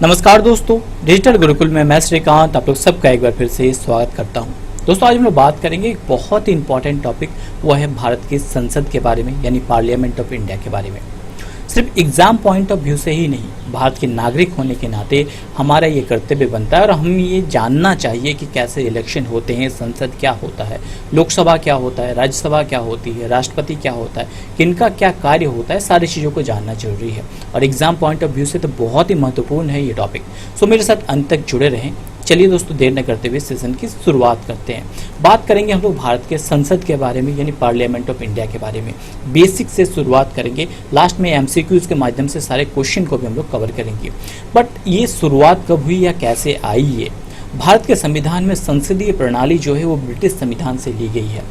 नमस्कार दोस्तों, डिजिटल गुरुकुल में मैं श्रीकांत आप लोग सबका एक बार फिर से स्वागत करता हूं। दोस्तों, आज हम लोग बात करेंगे एक बहुत ही इंपॉर्टेंट टॉपिक, वो है भारत की संसद के बारे में, यानी पार्लियामेंट ऑफ इंडिया के बारे में। सिर्फ एग्जाम पॉइंट ऑफ व्यू से ही नहीं, भारत के नागरिक होने के नाते हमारा ये कर्तव्य बनता है और हम ये जानना चाहिए कि कैसे इलेक्शन होते हैं, संसद क्या होता है, लोकसभा क्या होता है, राज्यसभा क्या होती है, राष्ट्रपति क्या होता है, किनका क्या कार्य होता है, सारी चीज़ों को जानना जरूरी है। और एग्जाम पॉइंट ऑफ व्यू से तो बहुत ही महत्वपूर्ण है ये टॉपिक। सो मेरे साथ अंत तक जुड़े रहें। चलिए दोस्तों, देर न करते हुए सेशन की शुरुआत करते हैं। बात करेंगे हम लोग भारत के संसद के बारे में, यानी पार्लियामेंट ऑफ इंडिया के बारे में। बेसिक से शुरुआत करेंगे, लास्ट में एमसीक्यूज के माध्यम से सारे क्वेश्चन को भी हम लोग कवर करेंगे। बट ये शुरुआत कब हुई या कैसे आई है? भारत के संविधान में संसदीय प्रणाली जो है वो ब्रिटिश संविधान से ली गई है।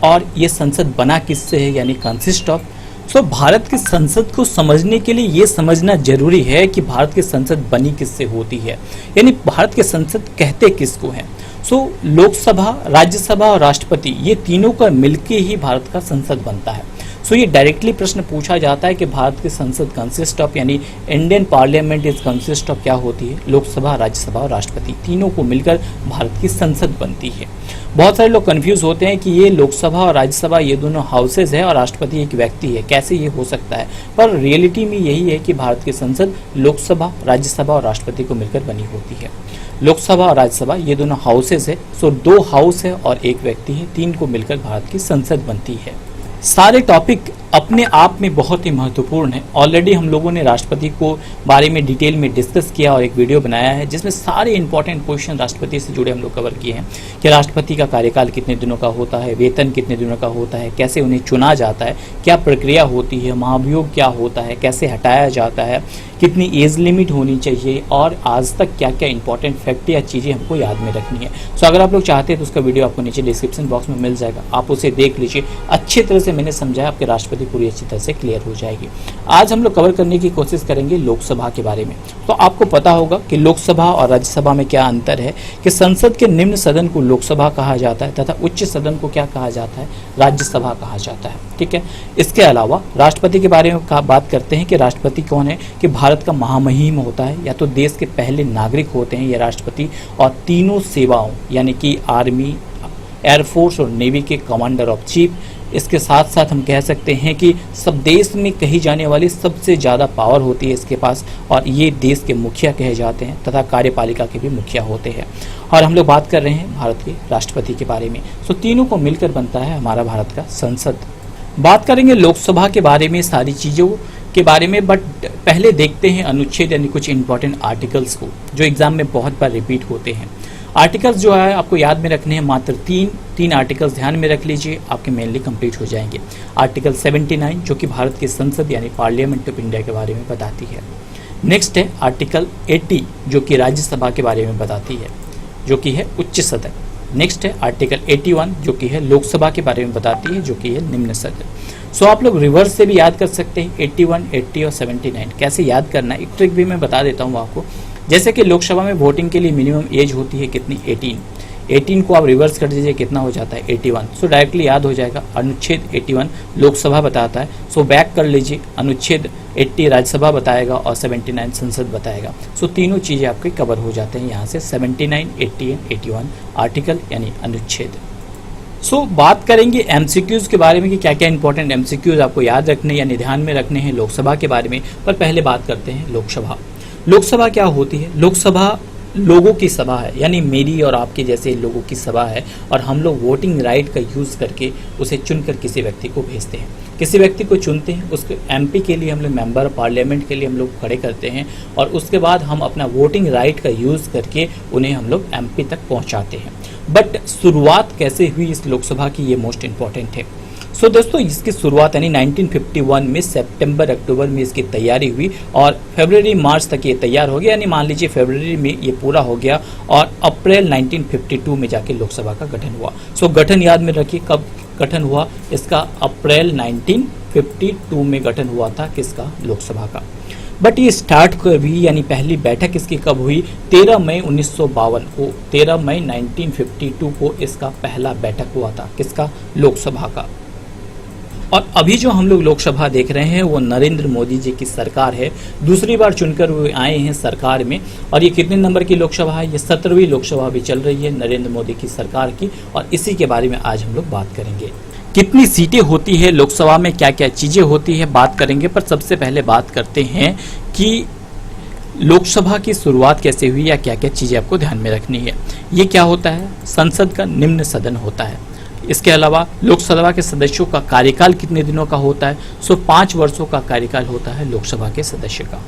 और ये संसद बना किससे है, यानी कंसिस्ट ऑफ। भारत की संसद को समझने के लिए ये समझना जरूरी है कि भारत की संसद बनी किससे होती है, यानी भारत के संसद कहते किसको हैं। लोकसभा, राज्यसभा और राष्ट्रपति, ये तीनों का मिलके ही भारत का संसद बनता है। ये डायरेक्टली प्रश्न पूछा जाता है कि भारत की संसद कंसिस्ट ऑफ, यानी Indian parliament is consist of क्या होती है? लोकसभा, राज्यसभा और राष्ट्रपति, तीनों को मिलकर भारत की संसद बनती है। बहुत सारे लोग कंफ्यूज होते हैं कि ये लोकसभा और राज्यसभा ये दोनों हाउसेज है और राष्ट्रपति एक व्यक्ति है, कैसे ये हो सकता है? पर रियलिटी में यही है कि भारत की संसद लोकसभा, राज्यसभा और राष्ट्रपति को मिलकर बनी होती है। लोकसभा और राज्यसभा ये दोनों हाउसेज है, दो हाउस है और एक व्यक्ति है, तीन को मिलकर भारत की संसद बनती है। सारे टॉपिक अपने आप में बहुत ही महत्वपूर्ण है। ऑलरेडी हम लोगों ने राष्ट्रपति को बारे में डिटेल में डिस्कस किया और एक वीडियो बनाया है जिसमें सारे इंपॉर्टेंट क्वेश्चन राष्ट्रपति से जुड़े हम लोग कवर किए हैं कि राष्ट्रपति का कार्यकाल कितने दिनों का होता है, वेतन कितने दिनों का होता है, कैसे उन्हें चुना जाता है, क्या प्रक्रिया होती है, महाभियोग क्या होता है, कैसे हटाया जाता है, कितनी एज लिमिट होनी चाहिए और आज तक क्या क्या इंपॉर्टेंट फैक्ट या चीज़ें हमको याद में रखनी है। अगर आप लोग चाहते हैं तो उसका वीडियो आपको नीचे डिस्क्रिप्शन बॉक्स में मिल जाएगा, आप उसे देख लीजिए। अच्छी तरह से मैंने समझाया, आपके राष्ट्रपति पूरी अच्छी तरह से क्लियर हो जाएगी। आज हम लोग कवर करने की कोशिश करेंगे लोकसभा के बारे में। आपको पता होगा कि लोकसभा और राज्यसभा में क्या अंतर है, कि संसद के निम्न सदन को लोकसभा कहा जाता है तथा उच्च सदन को क्या कहा जाता है? राज्यसभा कहा जाता है। ठीक है। इसके अलावा राष्ट्रपति के बारे में बात करते हैं कि राष्ट्रपति कौन है, कि भारत का महामहिम होता है, या तो देश के पहले नागरिक होते हैं ये राष्ट्रपति, और तीनों सेवाओं यानी कि आर्मी, एयरफोर्स और नेवी के कमांडर ऑफ चीफ। इसके साथ साथ हम कह सकते हैं कि सब देश में कही जाने वाली सबसे ज़्यादा पावर होती है इसके पास, और ये देश के मुखिया कहे जाते हैं तथा कार्यपालिका के भी मुखिया होते हैं। और हम लोग बात कर रहे हैं भारत के राष्ट्रपति के बारे में। तीनों को मिलकर बनता है हमारा भारत का संसद। बात करेंगे लोकसभा के बारे में, सारी चीज़ों के बारे में, बट पहले देखते हैं अनुच्छेद यानी कुछ इंपॉर्टेंट आर्टिकल्स को जो एग्जाम में बहुत बार रिपीट होते हैं। आर्टिकल्स जो है आपको याद में रखने हैं, मात्र तीन आर्टिकल्स ध्यान में रख लीजिए, आपके मेनली कंप्लीट हो जाएंगे। आर्टिकल 79 जो कि भारत की संसद यानी पार्लियामेंट ऑफ इंडिया के बारे में बताती है। नेक्स्ट है आर्टिकल 80 जो कि राज्यसभा के बारे में बताती है, जो कि है उच्च सदन। नेक्स्ट है आर्टिकल 81 जो कि है लोकसभा के बारे में बताती है, जो कि है निम्न सदन। आप लोग रिवर्स से भी याद कर सकते हैं 81, 80 और 79 कैसे याद करना है, एक ट्रिक भी मैं बता देता हूँ आपको। जैसे कि लोकसभा में वोटिंग के लिए मिनिमम एज होती है कितनी? 18 को आप रिवर्स कर दीजिए, कितना हो जाता है? 81। डायरेक्टली याद हो जाएगा, अनुच्छेद 81 लोकसभा बताता है। बैक कर लीजिए, अनुच्छेद 80 राज्यसभा बताएगा और 79 संसद बताएगा। तीनों चीज़ें आपके कवर हो जाते हैं यहाँ से, 79, 80 एंड 81 आर्टिकल यानी अनुच्छेद। बात करेंगे एमसीक्यूज के बारे में कि क्या क्या इंपॉर्टेंट एमसीक्यूज आपको याद रखने यानी ध्यान में रखने हैं लोकसभा के बारे में। पर पहले बात करते हैं लोकसभा। लोकसभा क्या होती है? लोकसभा लोगों की सभा है, यानी मेरी और आपके जैसे लोगों की सभा है, और हम लोग वोटिंग राइट का यूज़ करके उसे चुनकर किसी व्यक्ति को भेजते हैं, किसी व्यक्ति को चुनते हैं, उसके एमपी के लिए हम लोग मेंबर ऑफ पार्लियामेंट के लिए हम लोग खड़े करते हैं, और उसके बाद हम अपना वोटिंग राइट का यूज़ करके उन्हें हम लोग एमपी तक पहुंचाते हैं। बट शुरुआत कैसे हुई इस लोकसभा की, ये मोस्ट इंपॉर्टेंट है। दोस्तों, इसकी शुरुआत यानी 1951 में सितंबर अक्टूबर में इसकी तैयारी हुई और फरवरी मार्च तक ये तैयार हो गया, यानी मान लीजिए फरवरी में ये पूरा हो गया और अप्रैल 1952 में जाके लोकसभा का गठन हुआ। गठन याद में रखिए, कब गठन हुआ इसका? अप्रैल 1952 में गठन हुआ था किसका? लोकसभा का। बट ये स्टार्ट कभी यानी पहली बैठक इसकी कब हुई? 13 मई 1952 को, 13 मई 1952 को इसका पहला बैठक हुआ था किसका? लोकसभा का। और अभी जो हम लोग लोकसभा देख रहे हैं वो नरेंद्र मोदी जी की सरकार है, दूसरी बार चुनकर वो आए हैं सरकार में। और ये कितने नंबर की लोकसभा है? ये 17वीं लोकसभा भी चल रही है नरेंद्र मोदी की सरकार की, और इसी के बारे में आज हम लोग बात करेंगे। कितनी सीटें होती है लोकसभा में, क्या क्या चीजें होती है, बात करेंगे। पर सबसे पहले बात करते हैं कि लोकसभा की शुरुआत कैसे हुई या क्या क्या चीजें आपको ध्यान में रखनी है। ये क्या होता है? संसद का निम्न सदन होता है। इसके अलावा लोकसभा के सदस्यों का कार्यकाल कितने दिनों का होता है? 5 वर्षों का कार्यकाल होता है लोकसभा के सदस्य का।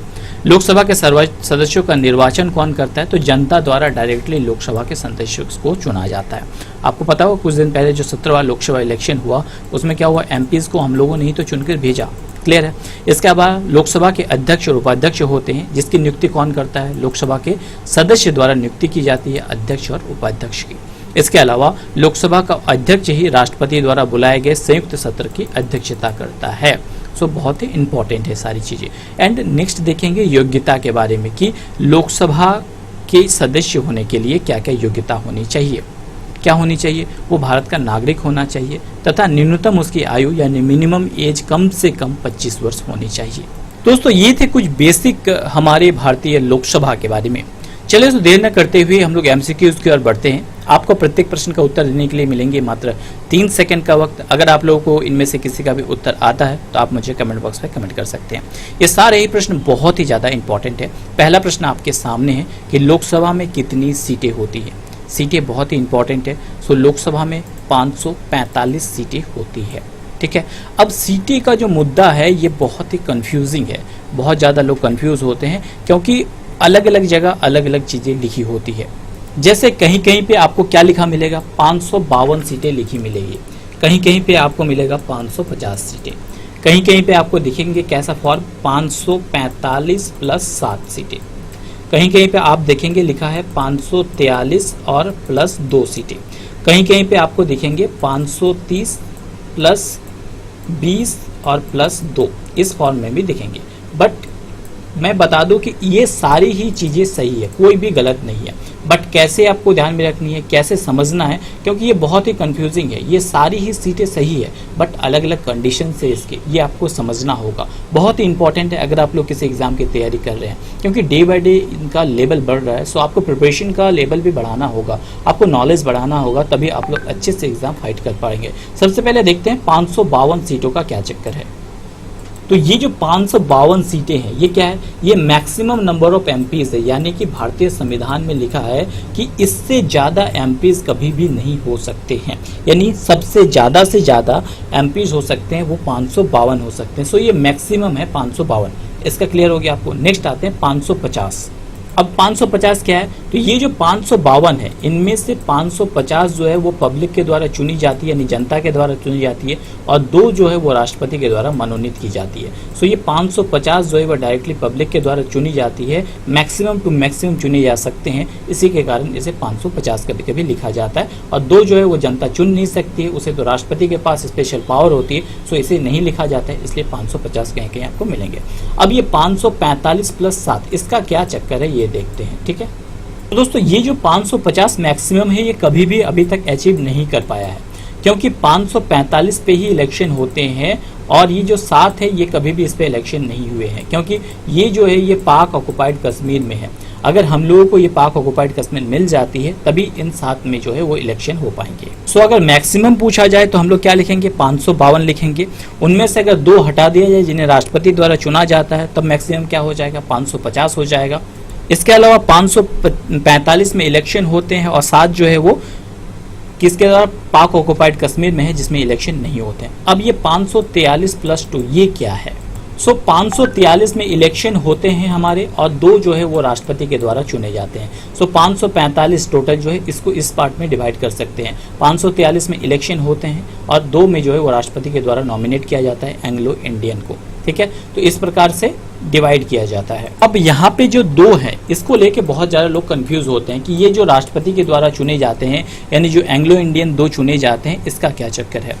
लोकसभा के सदस्यों का निर्वाचन कौन करता है? तो जनता द्वारा डायरेक्टली लोकसभा के सदस्यों को चुना जाता है। आपको पता होगा कुछ दिन पहले जो 17वां लोकसभा इलेक्शन हुआ उसमें क्या हुआ, एमपीज को हम लोगों ने ही तो चुनकर भेजा। क्लियर है। इसके अलावा लोकसभा के अध्यक्ष और उपाध्यक्ष होते हैं, जिसकी नियुक्ति कौन करता है? लोकसभा के सदस्य द्वारा नियुक्ति की जाती है अध्यक्ष और उपाध्यक्ष की। इसके अलावा लोकसभा का अध्यक्ष ही राष्ट्रपति द्वारा बुलाए गए संयुक्त सत्र की अध्यक्षता करता है। सो बहुत ही इंपॉर्टेंट है सारी चीजें। एंड नेक्स्ट देखेंगे योग्यता के बारे में कि लोकसभा के सदस्य होने के लिए क्या क्या योग्यता होनी चाहिए। क्या होनी चाहिए? वो भारत का नागरिक होना चाहिए तथा न्यूनतम उसकी आयु यानी मिनिमम एज कम से कम 25 वर्ष होनी चाहिए। दोस्तों ये थे कुछ बेसिक हमारे भारतीय लोकसभा के बारे में। चलिए तो देर न करते हुए हम लोग एमसीक्यूज की ओर बढ़ते हैं। आपको प्रत्येक प्रश्न का उत्तर देने के लिए मिलेंगे मात्र 3 सेकंड का वक्त। अगर आप लोगों को इनमें से किसी का भी उत्तर आता है तो आप मुझे कमेंट बॉक्स में कमेंट कर सकते हैं। ये सारे ही प्रश्न बहुत ही ज़्यादा इंपॉर्टेंट है। पहला प्रश्न आपके सामने है कि लोकसभा में कितनी सीटें होती हैं। सीटें बहुत ही इंपॉर्टेंट है। सो लोकसभा में 545 सीटें होती है। ठीक है। अब सीटें का जो मुद्दा है ये बहुत ही कंफ्यूजिंग है। बहुत ज़्यादा लोग कंफ्यूज होते हैं क्योंकि अलग अलग जगह अलग अलग चीज़ें लिखी होती है। जैसे कहीं कहीं पे आपको क्या लिखा मिलेगा? 552 सीटें लिखी मिलेगी। कहीं कहीं पे आपको मिलेगा 550 सीटें। कहीं कहीं पे आपको दिखेंगे कैसा फॉर्म 545 प्लस 7 सीटें। कहीं कहीं पे आप देखेंगे लिखा है 543 और प्लस 2 सीटें। कहीं कहीं पे आपको दिखेंगे 530 प्लस 20 और प्लस 2, इस फॉर्म में भी दिखेंगे। बट मैं बता दूं कि ये सारी ही चीज़ें सही है, कोई भी गलत नहीं है। बट कैसे आपको ध्यान में रखनी है, कैसे समझना है, क्योंकि ये बहुत ही कंफ्यूजिंग है। ये सारी ही सीटें सही है बट अलग अलग कंडीशन से इसके, ये आपको समझना होगा। बहुत ही इंपॉर्टेंट है अगर आप लोग किसी एग्जाम की तैयारी कर रहे हैं, क्योंकि डे बाय डे इनका लेवल बढ़ रहा है। सो आपको प्रिपरेशन का लेवल भी बढ़ाना होगा, आपको नॉलेज बढ़ाना होगा, तभी आप लोग अच्छे से एग्जाम फाइट कर पाएंगे। सबसे पहले देखते हैं 552 सीटों का क्या चक्कर है। तो ये जो 552 सीटें हैं ये क्या है? ये मैक्सिमम नंबर ऑफ एमपीज है, यानी कि भारतीय संविधान में लिखा है कि इससे ज़्यादा एमपीज कभी भी नहीं हो सकते हैं। यानी सबसे ज़्यादा से ज़्यादा एमपीज हो सकते हैं वो 552 हो सकते हैं। सो ये मैक्सिमम है 552। इसका क्लियर हो गया आपको। नेक्स्ट आते हैं 550। अब 550 क्या है? तो ये जो 552 है इनमें से 550 जो है वो पब्लिक के द्वारा चुनी जाती है, यानी जनता के द्वारा चुनी जाती है, और 2 जो है वो राष्ट्रपति के द्वारा मनोनीत की जाती है। सो ये 550 जो है वो डायरेक्टली पब्लिक के द्वारा चुनी जाती है। मैक्सिमम टू मैक्सिमम चुने जा सकते हैं, इसी के कारण इसे 550 कभी कभी लिखा जाता है। और 2 जो है वो जनता चुन नहीं सकती है, उसे तो राष्ट्रपति के पास स्पेशल पावर होती है। सो इसे नहीं लिखा जाता है, इसलिए 550 कहीं कहीं आपको मिलेंगे। अब ये 545 प्लस 7 इसका क्या चक्कर है ये देखते हैं। ठीक है। तो दोस्तों ये जो 550 मैक्सिमम है ये कभी भी अभी तक अचीव नहीं कर पाया है, क्योंकि 545 पे ही इलेक्शन होते हैं, और ये जो 7 है ये कभी भी इस पे इलेक्शन नहीं हुए हैं, क्योंकि ये जो है ये पाक ऑक्युपाइड कश्मीर में है। अगर हम लोगों को ये पाक ऑक्युपाइड कश्मीर मिल जाती है तभी इन 7 में जो है वो इलेक्शन हो पाएंगे। सो अगर मैक्सिमम पूछा जाए तो हम लोग क्या लिखेंगे? 552 लिखेंगे। उनमें से अगर 2 हटा दिया जाए जिन्हें राष्ट्रपति द्वारा चुना जाता है तब मैक्सिमम क्या हो जाएगा? 550 हो जाएगा। इसके अलावा 545 में इलेक्शन होते हैं और 7 जो है वो किसके द्वारा? पाक ऑक्युपाइड कश्मीर में है, जिसमें इलेक्शन नहीं होते हैं। अब ये 543 प्लस 2 ये क्या है? सो 543 में इलेक्शन होते हैं हमारे, और 2 जो है वो राष्ट्रपति के द्वारा चुने जाते हैं। सो 545 टोटल जो है इसको इस पार्ट में डिवाइड कर सकते हैं। 543 में इलेक्शन होते हैं और 2 में जो है वो राष्ट्रपति के द्वारा नॉमिनेट किया जाता है एंग्लो इंडियन को। ठीक है। तो इस प्रकार से डिवाइड किया जाता है। अब यहाँ पे जो 2 है इसको लेके बहुत ज़्यादा लोग कंफ्यूज होते हैं कि ये जो राष्ट्रपति के द्वारा चुने जाते हैं, यानी जो एंग्लो इंडियन 2 चुने जाते हैं, इसका क्या चक्कर है?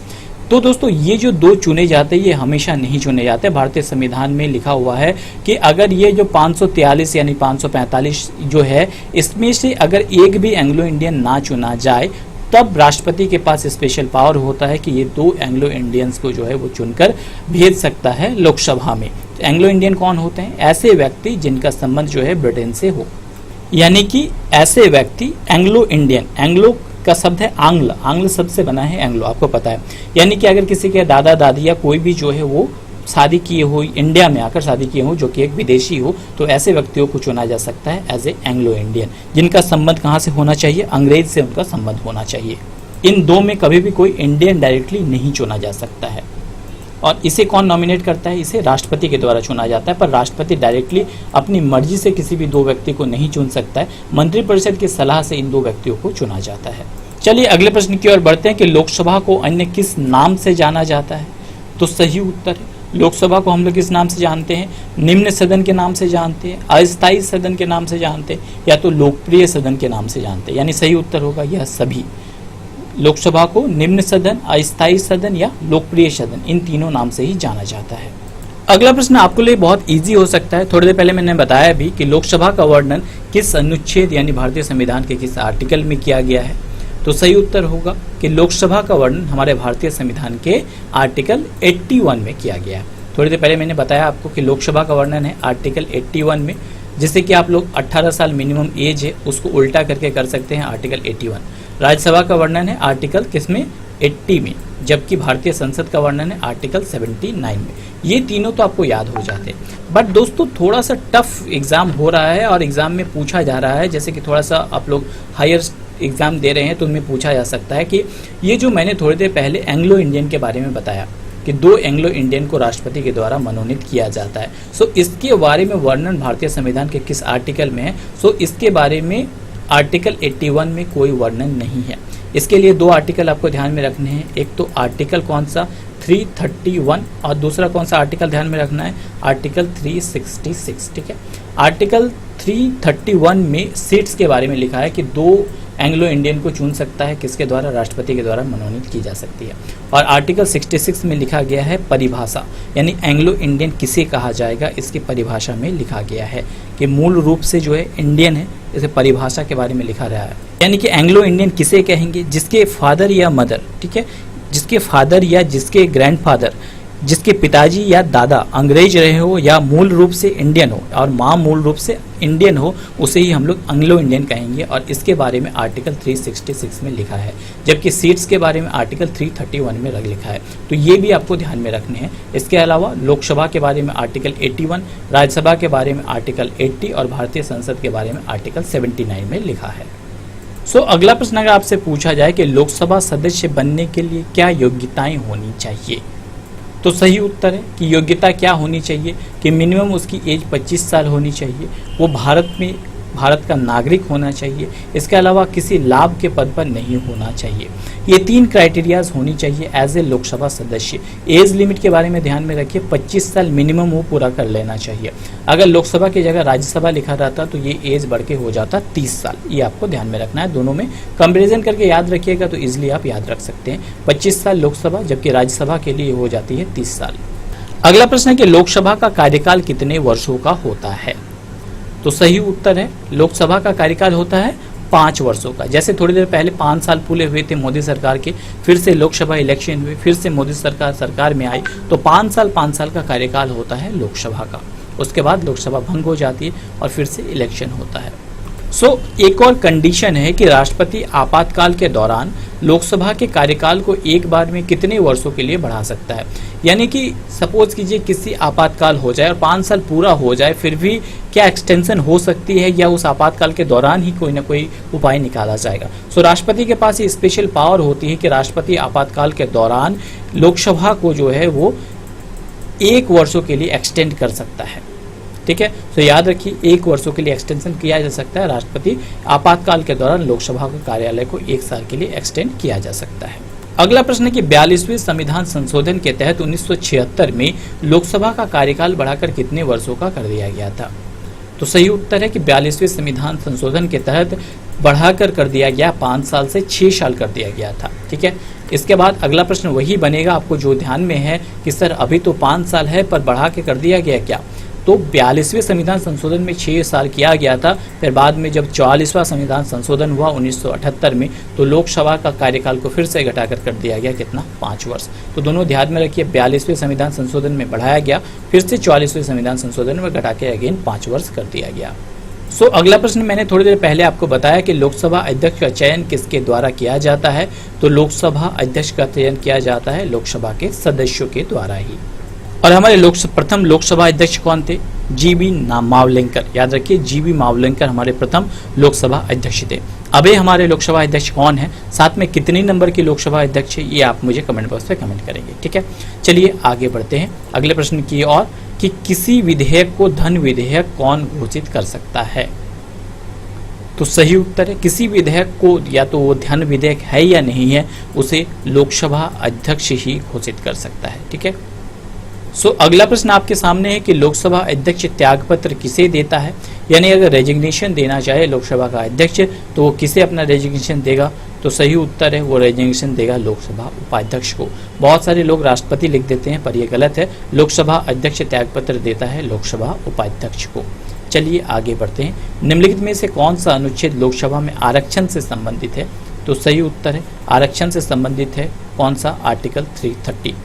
तो दोस्तों ये जो 2 चुने जाते हैं ये हमेशा नहीं चुने जाते। भारतीय संविधान में लिखा हुआ है कि अगर ये जो 543 यानी 545 जो है इसमें से अगर एक भी एंग्लो इंडियन ना चुना जाए तब राष्ट्रपति के पास स्पेशल पावर होता है कि ये दो एंग्लो इंडियंस को जो है वो चुनकर भेज सकता है लोकसभा में। तो एंग्लो इंडियन कौन होते हैं? ऐसे व्यक्ति जिनका संबंध जो है ब्रिटेन से हो, यानी कि ऐसे व्यक्ति एंग्लो इंडियन, एंग्लो का शब्द है आंग्ल, आंग्ल शब्द से बना है एंग्लो, आपको पता है। यानी कि अगर किसी के दादा दादी या कोई भी जो है वो शादी किए हो, इंडिया में आकर शादी किए हो, जो कि एक विदेशी हो, तो ऐसे व्यक्तियों को चुना जा सकता है एज ए एंग्लो इंडियन, जिनका संबंध कहाँ से होना चाहिए? अंग्रेज से उनका संबंध होना चाहिए। इन दो में कभी भी कोई इंडियन डायरेक्टली नहीं चुना जा सकता है। और इसे कौन नॉमिनेट करता है? इसे राष्ट्रपति के द्वारा चुना जाता है, पर राष्ट्रपति डायरेक्टली अपनी मर्जी से किसी भी दो व्यक्ति को नहीं चुन सकता है, मंत्रिपरिषद की सलाह से इन दो व्यक्तियों को चुना जाता है। चलिए अगले प्रश्न की ओर बढ़ते हैं कि लोकसभा को अन्य किस नाम से जाना जाता है? तो सही उत्तर है, लोकसभा को हम लोग किस नाम से जानते हैं? निम्न सदन के नाम से जानते हैं, अस्थायी सदन के नाम से जानते हैं, या तो लोकप्रिय सदन के नाम से जानते हैं। यानी सही उत्तर होगा यह सभी। लोकसभा को निम्न सदन, अस्थायी सदन या लोकप्रिय सदन, इन तीनों नाम से ही जाना जाता है। अगला प्रश्न आपके लिए बहुत इजी हो सकता है। थोड़ी देर पहले मैंने बताया भी कि लोकसभा का वर्णन किस अनुच्छेद यानी भारतीय संविधान के किस आर्टिकल में किया गया है? तो सही उत्तर होगा कि लोकसभा का वर्णन हमारे भारतीय संविधान के आर्टिकल 81 में किया गया है। थोड़ी देर पहले मैंने बताया आपको कि लोकसभा का वर्णन है आर्टिकल 81 में, जिससे कि आप लोग 18 साल मिनिमम एज है उसको उल्टा करके कर सकते हैं आर्टिकल 81। राज्यसभा का वर्णन है आर्टिकल किसमें? 80 में, जबकि भारतीय संसद का वर्णन है आर्टिकल 79 में। ये तीनों तो आपको याद हो जाते हैं। बट दोस्तों थोड़ा सा टफ एग्जाम हो रहा है और एग्जाम में पूछा जा रहा है, जैसे कि थोड़ा सा आप लोग हायर एग्जाम दे रहे हैं तो उनमें पूछा जा सकता है कि ये जो मैंने थोड़ी देर पहले एंग्लो इंडियन के बारे में बताया कि दो एंग्लो इंडियन को राष्ट्रपति के द्वारा मनोनीत किया जाता है, सो इसके बारे में वर्णन भारतीय संविधान के किस आर्टिकल में है? सो इसके बारे में आर्टिकल 81 में कोई वर्णन नहीं है। इसके लिए दो आर्टिकल आपको ध्यान में रखने हैं। एक तो आर्टिकल कौन सा? 331, और दूसरा कौन सा आर्टिकल ध्यान में रखना है? आर्टिकल 366। ठीक है, आर्टिकल 331 में सीट्स के बारे में लिखा है कि दो एंग्लो इंडियन को चुन सकता है, किसके द्वारा? राष्ट्रपति के द्वारा मनोनीत की जा सकती है। और आर्टिकल 66 में लिखा गया है परिभाषा, यानी एंग्लो इंडियन किसे कहा जाएगा, इसकी परिभाषा में लिखा गया है कि मूल रूप से जो है इंडियन है, इसे परिभाषा के बारे में लिखा रहा है। यानी कि एंग्लो इंडियन किसे कहेंगे? जिसके फादर या मदर, ठीक है, जिसके फादर या जिसके ग्रैंडफादर, जिसके पिताजी या दादा अंग्रेज रहे हो या मूल रूप से इंडियन हो और माँ मूल रूप से इंडियन हो, उसे ही हम लोग एंग्लो इंडियन कहेंगे। और इसके बारे में आर्टिकल 366 में लिखा है, जबकि सीट्स के बारे में आर्टिकल 331 में लिखा है। तो ये भी आपको ध्यान में रखने हैं। इसके अलावा लोकसभा के बारे में आर्टिकल 81, राज्यसभा के बारे में आर्टिकल 80 और भारतीय संसद के बारे में आर्टिकल 79 में लिखा है। सो अगला प्रश्न अगर आपसे पूछा जाए कि लोकसभा सदस्य बनने के लिए क्या योग्यताएं होनी चाहिए, तो सही उत्तर है कि योग्यता क्या होनी चाहिए कि मिनिमम उसकी एज 25 साल होनी चाहिए, वो भारत का नागरिक होना चाहिए, इसके अलावा किसी लाभ के पद पर नहीं होना चाहिए। ये 3 क्राइटेरियाज होनी चाहिए एज ए लोकसभा सदस्य। एज लिमिट के बारे में ध्यान में रखिए, 25 साल मिनिमम वो पूरा कर लेना चाहिए। अगर लोकसभा की जगह राज्यसभा लिखा रहता तो ये एज बढ़ के हो जाता 30 साल। ये आपको ध्यान में रखना है, दोनों में कंपेरिजन करके याद रखिएगा तो ईजिली आप याद रख सकते हैं। 25 साल लोकसभा, जबकि राज्यसभा के लिए हो जाती है 30 साल। अगला प्रश्न है कि लोकसभा का कार्यकाल कितने वर्षों का होता है, तो सही उत्तर है लोकसभा का कार्यकाल होता है 5 वर्षों का। जैसे थोड़ी देर पहले 5 साल पूरे हुए थे मोदी सरकार के, फिर से लोकसभा इलेक्शन हुए, फिर से मोदी सरकार में आई, तो 5 साल का कार्यकाल होता है लोकसभा का। उसके बाद लोकसभा भंग हो जाती है और फिर से इलेक्शन होता है। सो एक और कंडीशन है कि राष्ट्रपति आपातकाल के दौरान लोकसभा के कार्यकाल को एक बार में कितने वर्षों के लिए बढ़ा सकता है। यानी कि सपोज कीजिए किसी आपातकाल हो जाए और 5 साल पूरा हो जाए, फिर भी क्या एक्सटेंशन हो सकती है या उस आपातकाल के दौरान ही कोई ना कोई उपाय निकाला जाएगा। सो राष्ट्रपति के पास ये स्पेशल पावर होती है कि राष्ट्रपति आपातकाल के दौरान लोकसभा को जो है वो 1 वर्षों के लिए एक्सटेंड कर सकता है। ठीक है, तो याद रखिए 1 वर्षों के लिए एक्सटेंशन किया जा सकता है। राष्ट्रपति आपातकाल के दौरान लोकसभा के कार्यालय को 1 साल के लिए एक्सटेंड किया जा सकता है। अगला प्रश्न है कि 42वें संविधान संशोधन के तहत 1976 में लोकसभा का कार्यकाल बढ़ाकर कितने वर्षों का कर दिया गया था, तो सही उत्तर है कि 42वें संविधान संशोधन के तहत बढ़ाकर कर दिया गया 5 साल से 6 साल कर दिया गया था। ठीक है, इसके बाद अगला प्रश्न वही बनेगा आपको जो ध्यान में है कि सर अभी तो 5 साल है पर बढ़ा के कर दिया गया क्या, तो 42वें संविधान संशोधन में 6 साल किया गया था। फिर बाद में जब 44वां संविधान संशोधन हुआ 1978 में, तो लोकसभा का कार्यकाल को फिर से घटाकर कर दिया गया कितना, 5 वर्ष। तो दोनों ध्यान में रखिए, 42वें संविधान संशोधन में बढ़ाया गया, फिर से 44वें संविधान संशोधन में घटा के अगेन 5 वर्ष कर दिया गया। अगला प्रश्न मैंने थोड़ी देर पहले आपको बताया कि लोकसभा अध्यक्ष का चयन किसके द्वारा किया जाता है। तो लोकसभा अध्यक्ष का चयन किया जाता है लोकसभा के सदस्यों के द्वारा ही। और हमारे प्रथम लोकसभा अध्यक्ष कौन थे? जीबी मावलंकर। याद रखिए, जीबी मावलंकर हमारे प्रथम लोकसभा अध्यक्ष थे। अभी हमारे लोकसभा अध्यक्ष कौन है, साथ में कितने नंबर के लोकसभा अध्यक्ष है, ये आप मुझे कमेंट बॉक्स में कमेंट करेंगे। ठीक है, चलिए आगे बढ़ते हैं अगले प्रश्न की ओर कि किसी विधेयक को धन विधेयक कौन घोषित कर सकता है। तो सही उत्तर है, किसी विधेयक को या तो वो धन विधेयक है या नहीं है, उसे लोकसभा अध्यक्ष ही घोषित कर सकता है। ठीक है, अगला प्रश्न आपके सामने है कि लोकसभा अध्यक्ष त्यागपत्र किसे देता है, यानी अगर रेजिग्नेशन देना चाहे लोकसभा का अध्यक्ष तो वो किसे अपना रेजिग्नेशन देगा। तो सही उत्तर है, वो रेजिग्नेशन देगा लोकसभा उपाध्यक्ष को। बहुत सारे लोग राष्ट्रपति लिख देते हैं, पर यह गलत है। लोकसभा अध्यक्ष त्यागपत्र देता है लोकसभा उपाध्यक्ष को। चलिए आगे बढ़ते हैं। निम्नलिखित में से कौन सा अनुच्छेद लोकसभा में आरक्षण से संबंधित है। तो सही उत्तर है, आरक्षण से संबंधित है कौन सा, आर्टिकल 330।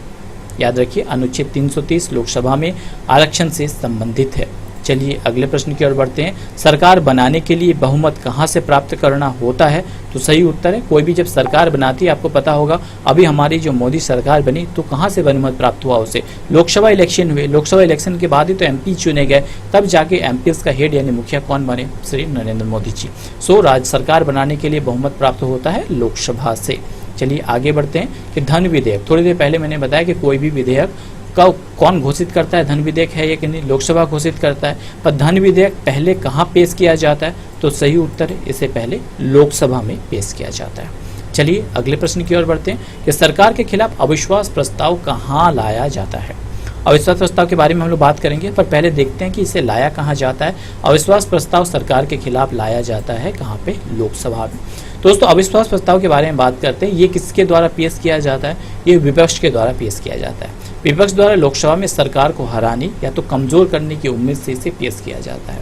याद रखिए, अनुच्छेद 330 लोकसभा में आरक्षण से संबंधित है। चलिए अगले प्रश्न की ओर बढ़ते हैं। सरकार बनाने के लिए बहुमत कहां से प्राप्त करना होता है। तो सही उत्तर है, कोई भी जब सरकार बनाती है, आपको पता होगा अभी हमारी जो मोदी सरकार बनी तो कहां से बहुमत प्राप्त हुआ उसे, लोकसभा इलेक्शन हुए। लोकसभा इलेक्शन के बाद ही तो एमपी चुने गए, तब जाके एमपी का हेड यानी मुखिया कौन बने, श्री नरेंद्र मोदी जी। राज्य सरकार बनाने के लिए बहुमत प्राप्त होता है लोकसभा से। चलिए आगे बढ़ते हैं कि धन विधेयक, थोड़ी देर पहले मैंने बताया कि कोई भी विधेयक का कौन घोषित करता है, धन विधेयक है या कि नहीं, लोकसभा घोषित करता है। पर धन विधेयक पहले कहाँ पेश किया जाता है। तो सही उत्तर है, इसे पहले लोकसभा में पेश किया जाता है। चलिए अगले प्रश्न की ओर बढ़ते हैं कि सरकार के खिलाफ अविश्वास प्रस्ताव कहाँ लाया जाता है। अविश्वास प्रस्ताव के बारे में हम लोग बात करेंगे, पर पहले देखते हैं कि इसे लाया कहाँ जाता है। अविश्वास प्रस्ताव सरकार के खिलाफ लाया जाता है कहाँ पे, लोकसभा में। दोस्तों अविश्वास प्रस्ताव के बारे में बात करते हैं, ये किसके द्वारा पेश किया जाता है, ये विपक्ष के द्वारा पेश किया जाता है। विपक्ष द्वारा लोकसभा में सरकार को हराने या तो कमजोर करने की उम्मीद से इसे पेश किया जाता है।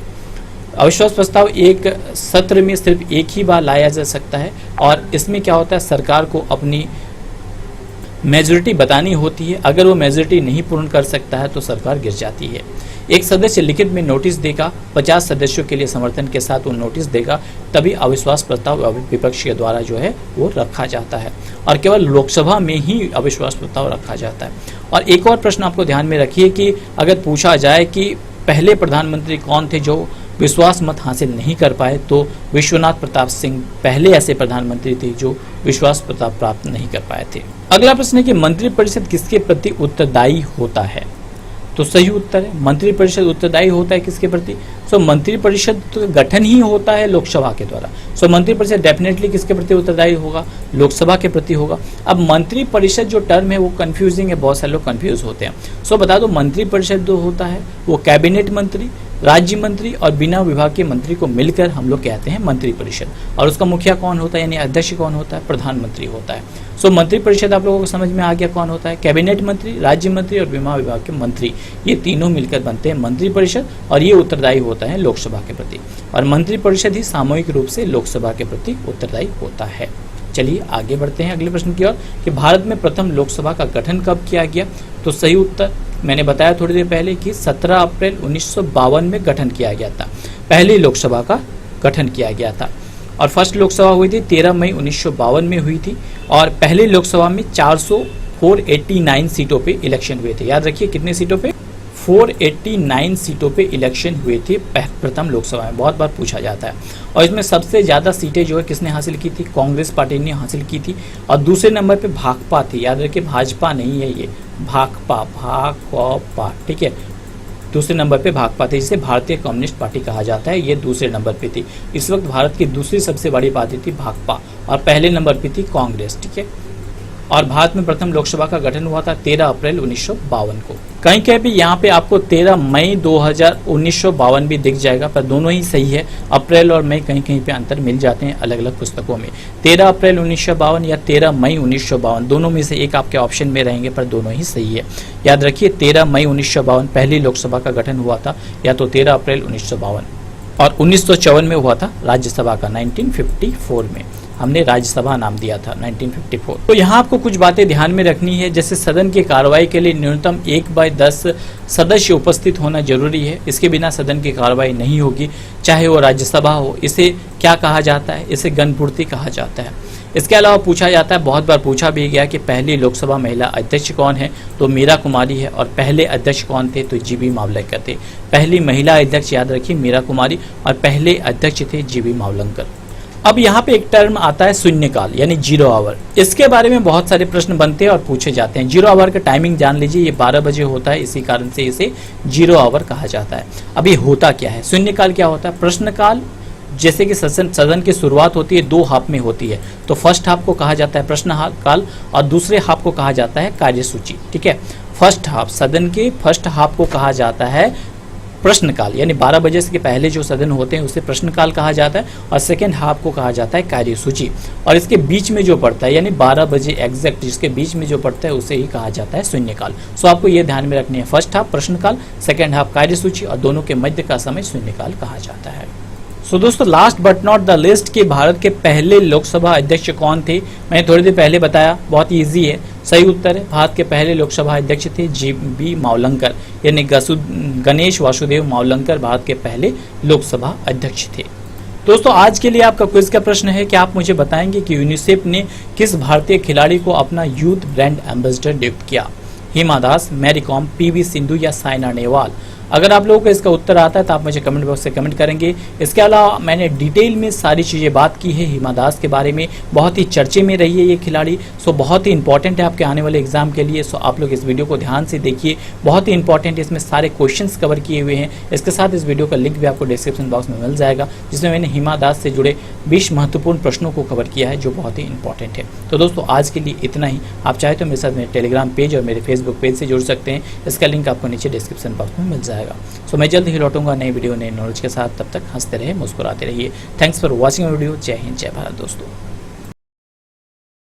अविश्वास प्रस्ताव एक सत्र में सिर्फ एक ही बार लाया जा सकता है, और इसमें क्या होता है, सरकार को अपनी मेजॉरिटी बतानी होती है। अगर वो मेजॉरिटी नहीं पूर्ण कर सकता है तो सरकार गिर जाती है। एक सदस्य लिखित में नोटिस देगा, 50 सदस्यों के लिए समर्थन के साथ वो नोटिस देगा, तभी अविश्वास प्रस्ताव विपक्ष के द्वारा जो है वो रखा जाता है, और केवल लोकसभा में ही अविश्वास प्रस्ताव रखा जाता है। और एक और प्रश्न आपको ध्यान में रखिए कि अगर पूछा जाए कि पहले प्रधानमंत्री कौन थे जो विश्वास मत हासिल नहीं कर पाए, तो विश्वनाथ प्रताप सिंह पहले ऐसे प्रधानमंत्री थे जो विश्वास प्रस्ताव प्राप्त नहीं कर पाए थे। अगला प्रश्न है कि मंत्रिपरिषद किसके प्रति उत्तरदायी होता है। तो सही उत्तर है, मंत्रिपरिषद उत्तरदायी होता है किसके प्रति। मंत्रिपरिषद तो गठन ही होता है लोकसभा के द्वारा। मंत्रिपरिषद डेफिनेटली किसके प्रति उत्तरदायी होगा, लोकसभा के प्रति होगा। अब मंत्रिपरिषद जो टर्म है वो कंफ्यूजिंग है, बहुत सारे लोग कंफ्यूज होते हैं। बता दो, मंत्रिपरिषद जो होता है वो कैबिनेट मंत्री, राज्य मंत्री और बिना विभाग के मंत्री को मिलकर हम लोग कहते हैं मंत्रिपरिषद। और उसका मुखिया कौन होता है, यानी अध्यक्ष कौन होता है, प्रधानमंत्री होता है। मंत्रिपरिषद आप लोगों को समझ में आ गया कौन होता है, कैबिनेट मंत्री, राज्य मंत्री और बिना विभाग के मंत्री, ये तीनों मिलकर बनते हैं मंत्रिपरिषद, और ये उत्तरदायी होता है लोकसभा के प्रति। और मंत्रिपरिषद ही सामूहिक रूप से लोकसभा के प्रति उत्तरदायी होता है। चलिए आगे बढ़ते हैं अगले प्रश्न की ओर कि भारत में प्रथम लोकसभा का गठन कब किया गया। तो सही उत्तर मैंने बताया थोड़ी देर पहले कि 17 अप्रैल 1952 में गठन किया गया था, पहली लोकसभा का गठन किया गया था। और फर्स्ट लोकसभा हुई थी 13 मई 1952 में हुई थी, और पहली लोकसभा में 489 सीटों पे इलेक्शन हुए थे। याद रखिए कितने सीटों पे, 489 सीटों पे इलेक्शन हुए थे प्रथम लोकसभा में, बहुत बार पूछा जाता है। और इसमें सबसे ज़्यादा सीटें जो है किसने हासिल की थी, कांग्रेस पार्टी ने हासिल की थी। और दूसरे नंबर पे भाकपा थी, याद रखिए भाजपा नहीं है ये, भाकपा, ठीक है। दूसरे नंबर पे भाकपा थी, जिसे भारतीय कम्युनिस्ट पार्टी कहा जाता है, ये दूसरे नंबर पे थी। इस वक्त भारत की दूसरी सबसे बड़ी पार्टी थी भाकपा, और पहले नंबर पे थी कांग्रेस, ठीक है। और भारत में प्रथम लोकसभा का गठन हुआ था 13 अप्रैल 1952 को। कहीं कहीं भी यहाँ पे आपको 13 मई 1952 भी दिख जाएगा, पर दोनों ही सही है। अप्रैल और मई कहीं कहीं पे अंतर मिल जाते हैं अलग अलग पुस्तकों में। 13 अप्रैल 1952 या 13 मई 1952 दोनों में से एक आपके ऑप्शन में रहेंगे, पर दोनों ही सही है। याद रखिए 13 मई 1952 पहली लोकसभा का गठन हुआ था, या तो 13 अप्रैल 1952, और 1954 में हुआ था राज्यसभा का 1954 में। हमने राज्यसभा नाम दिया था 1954। तो यहाँ आपको कुछ बातें ध्यान में रखनी है, जैसे सदन की कार्रवाई के लिए न्यूनतम 1/10 सदस्य उपस्थित होना जरूरी है। इसके बिना सदन की कार्रवाई नहीं होगी, चाहे वो राज्यसभा हो। इसे क्या कहा जाता है? इसे गणपूर्ति कहा जाता है। इसके अलावा पूछा जाता है, बहुत बार पूछा भी गया कि पहली लोकसभा महिला अध्यक्ष कौन है, तो मीरा कुमारी है। और पहले अध्यक्ष कौन थे, तो जीबी मावलंकर थे। पहली महिला अध्यक्ष याद रखिए मीरा कुमारी, और पहले अध्यक्ष थे जीबी मावलंकर। अब यहाँ पे एक टर्म आता है शून्यकाल, यानी 0 आवर। इसके बारे में बहुत सारे प्रश्न बनते हैं और पूछे जाते हैं। 0 आवर का टाइमिंग जान लीजिए, ये 12 बजे होता है, इसी कारण से इसे 0 आवर कहा जाता है। अब ये होता क्या है? शून्यकाल क्या होता है? प्रश्नकाल, जैसे कि सदन की शुरुआत होती है 2 हाफ में होती है, तो फर्स्ट हाफ को कहा जाता है प्रश्न काल, और दूसरे हाफ को कहा जाता है कार्यसूची। ठीक है, फर्स्ट हाफ, सदन के फर्स्ट हाफ को कहा जाता है प्रश्नकाल, यानी 12 बजे से पहले जो सदन होते हैं उसे प्रश्नकाल कहा जाता है, और सेकेंड हाफ को कहा जाता है कार्यसूची। और इसके बीच में जो पड़ता है, यानी 12 बजे एग्जैक्ट जिसके बीच में जो पड़ता है उसे ही कहा जाता है शून्यकाल। सो आपको ये ध्यान में रखनी है, फर्स्ट हाफ प्रश्नकाल, सेकेंड हाफ कार्यसूची, और दोनों के मध्य का समय शून्यकाल कहा जाता है। सो दोस्तों, last but not the list के भारत के पहले लोकसभा अध्यक्ष कौन थे, मैंने थोड़ी देर पहले बताया, बहुत इजी है। सही उत्तर है, भारत के पहले लोकसभा अध्यक्ष थे जीबी मावलंकर, यानी गणेश वासुदेव मावलंकर भारत के पहले लोकसभा अध्यक्ष थे। दोस्तों, आज के लिए आपका क्विज का प्रश्न है कि आप मुझे बताएंगे कि यूनिसेफ ने किस भारतीय खिलाड़ी को अपना यूथ ब्रांड एम्बेसडर नियुक्त किया? Hima Das, Mary com, PV Sindhu या साइना नेहवाल? अगर आप लोगों को इसका उत्तर आता है तो आप मुझे कमेंट बॉक्स से कमेंट करेंगे। इसके अलावा मैंने डिटेल में सारी चीज़ें बात की है हिमा दास के बारे में, बहुत ही चर्चे में रही है ये खिलाड़ी। सो बहुत ही इंपॉर्टेंट है आपके आने वाले एग्जाम के लिए। सो आप लोग इस वीडियो को ध्यान से देखिए, बहुत ही इंपॉर्टेंट है, इसमें सारे क्वेश्चंस कवर किए हुए हैं। इसके साथ इस वीडियो का लिंक भी आपको डिस्क्रिप्शन बॉक्स में मिल जाएगा, जिसमें मैंने हिमा दास से जुड़े 20 महत्वपूर्ण प्रश्नों को कवर किया है, जो बहुत ही इंपॉर्टेंट है। तो दोस्तों, आज के लिए इतना ही। आप चाहे तो मेरे साथ मेरे टेलीग्राम पेज और मेरे फेसबुक पेज से जुड़ सकते हैं, इसका लिंक आपको नीचे डिस्क्रिप्शन बॉक्स में मिल जाएगा। सो मैं जल्द ही लौटूंगा नई वीडियो नए नॉलेज के साथ। तब तक हंसते रहिए, मुस्कुराते रहिए। Thanks for watching video. जय हिंद, जय भारत दोस्तों।